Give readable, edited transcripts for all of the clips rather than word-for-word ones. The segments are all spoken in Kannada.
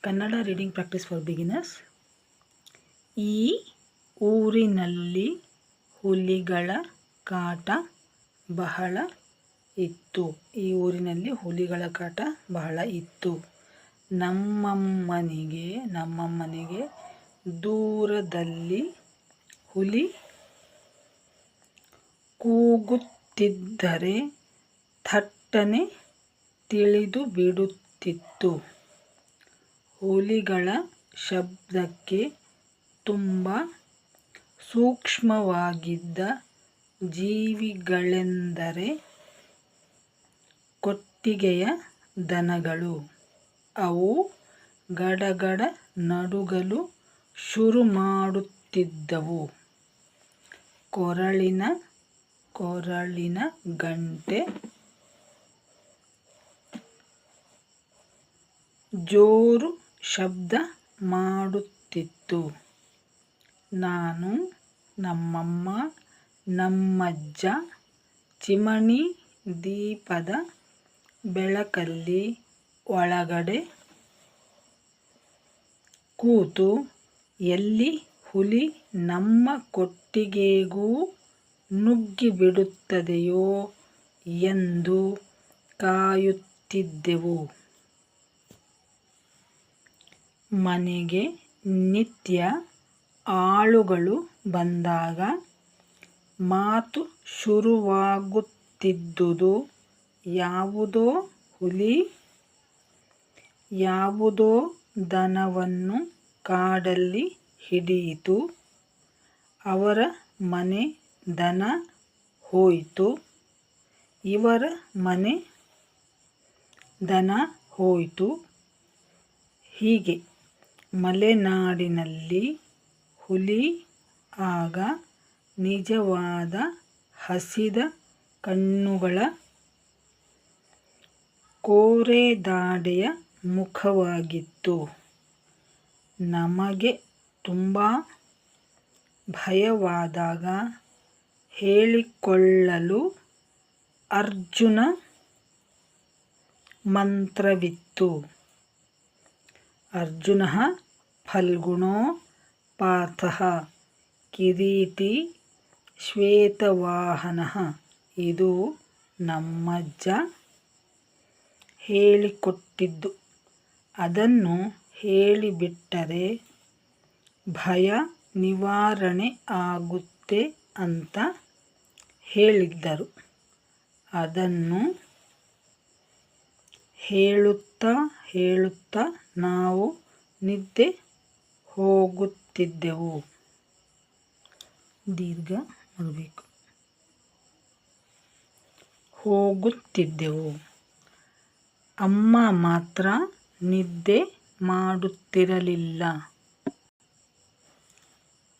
Kannada reading practice for beginners. ಈ ಊರಿನಲ್ಲಿ ಹುಲಿಗಳ ಕಾಟ ಬಹಳ ಇತ್ತು. ಈ ಊರಿನಲ್ಲಿ ಹುಲಿಗಳ ಕಾಟ ಬಹಳ ಇತ್ತು. ನಮ್ಮಮ್ಮನಿಗೆ ದೂರದಲ್ಲಿ ಹುಲಿ ಕೂಗುತ್ತಿದ್ದರೆ ಥಟ್ಟನೆ ತಿಳಿದು ಬಿಡುತ್ತಿತ್ತು. ಹುಲಿಗಳ ಶಬ್ದಕ್ಕೆ ತುಂಬ ಸೂಕ್ಷ್ಮವಾಗಿದ್ದ ಜೀವಿಗಳೆಂದರೆ ಕೊಟ್ಟಿಗೆಯ ದನಗಳು. ಅವು ಗಡಗಡ ನಡುಗಲು ಶುರು ಮಾಡುತ್ತಿದ್ದವು. ಕೊರಳಿನ ಗಂಟೆ ಜೋರು ಶಬ್ದ ಮಾಡುತ್ತಿತ್ತು. ನಾನು, ನಮ್ಮಮ್ಮ, ನಮ್ಮಜ್ಜ ಚಿಮಣಿ ದೀಪದ ಬೆಳಕಲ್ಲಿ ಒಳಗಡೆ ಕೂತು ಎಲ್ಲಿ ಹುಲಿ ನಮ್ಮ ಕೊಟ್ಟಿಗೆಗೂ ನುಗ್ಗಿಬಿಡುತ್ತದೆಯೋ ಎಂದು ಕಾಯುತ್ತಿದ್ದೆವು. ಮನೆಗೆ ನಿತ್ಯ ಆಳುಗಳು ಬಂದಾಗ ಮಾತು ಶುರುವಾಗುತ್ತಿದ್ದುದು, ಯಾವುದೋ ಹುಲಿ ಯಾವುದೋ ದನವನ್ನು ಕಾಡಲ್ಲಿ ಹಿಡಿಯಿತು, ಅವರ ಮನೆ ದನ ಹೋಯಿತು, ಇವರ ಮನೆ ದನ ಹೋಯಿತು. ಹೀಗೆ ಮಲೆನಾಡಿನಲ್ಲಿ ಹುಲಿ ಆಗ ನಿಜವಾದ ಹಸಿದ ಕಣ್ಣುಗಳ, ಕೋರೆದಾಡೆಯ ಮುಖವಾಗಿತ್ತು. ನಮಗೆ ತುಂಬ ಭಯವಾದಾಗ ಹೇಳಿಕೊಳ್ಳಲು ಅರ್ಜುನ ಮಂತ್ರವಿತ್ತು. ಅರ್ಜುನಃ ಫಲ್ಗುಣೋ ಪಾರ್ಥಃ ಕಿರೀಟಿ ಶ್ವೇತವಾಹನಃ. ಇದು ನಮ್ಮಜ್ಜ ಹೇಳಿಕೊಟ್ಟಿದ್ದು. ಅದನ್ನು ಹೇಳಿಬಿಟ್ಟರೆ ಭಯ ನಿವಾರಣೆ ಆಗುತ್ತೆ ಅಂತ ಹೇಳಿದ್ದರು. ಅದನ್ನು ಹೇಳುತ್ತಾ ನಾವು ನಿದ್ದೆ ಹೋಗುತ್ತಿದ್ದೆವು. ಹೋಗುತ್ತಿದ್ದೆವು. ಅಮ್ಮ ಮಾತ್ರ ನಿದ್ದೆ ಮಾಡುತ್ತಿರಲಿಲ್ಲ.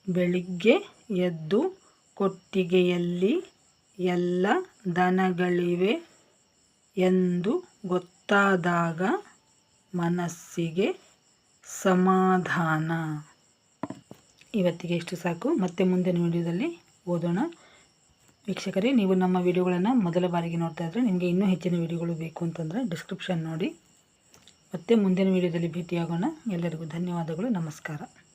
ಬೆಳಿಗ್ಗೆ ಎದ್ದು ಕೊಟ್ಟಿಗೆಯಲ್ಲಿ ಎಲ್ಲ ದನಗಳಿವೆ ಎಂದು ಗೊತ್ತಾದಾಗ ಮನಸ್ಸಿಗೆ ಸಮಾಧಾನ. ಇವತ್ತಿಗೆ ಇಷ್ಟು ಸಾಕು. ಮತ್ತೆ ಮುಂದಿನ ವಿಡಿಯೋದಲ್ಲಿ ಓದೋಣ. ವೀಕ್ಷಕರೇ, ನೀವು ನಮ್ಮ ವಿಡಿಯೋಗಳನ್ನು ಮೊದಲ ಬಾರಿಗೆ ನೋಡ್ತಾ ಇದ್ದರೆ ನಿಮಗೆ ಇನ್ನೂ ಹೆಚ್ಚಿನ ವಿಡಿಯೋಗಳು ಬೇಕು ಅಂತಂದರೆ ಡಿಸ್ಕ್ರಿಪ್ಷನ್ ನೋಡಿ. ಮತ್ತೆ ಮುಂದಿನ ವಿಡಿಯೋದಲ್ಲಿ ಭೇಟಿಯಾಗೋಣ. ಎಲ್ಲರಿಗೂ ಧನ್ಯವಾದಗಳು. ನಮಸ್ಕಾರ.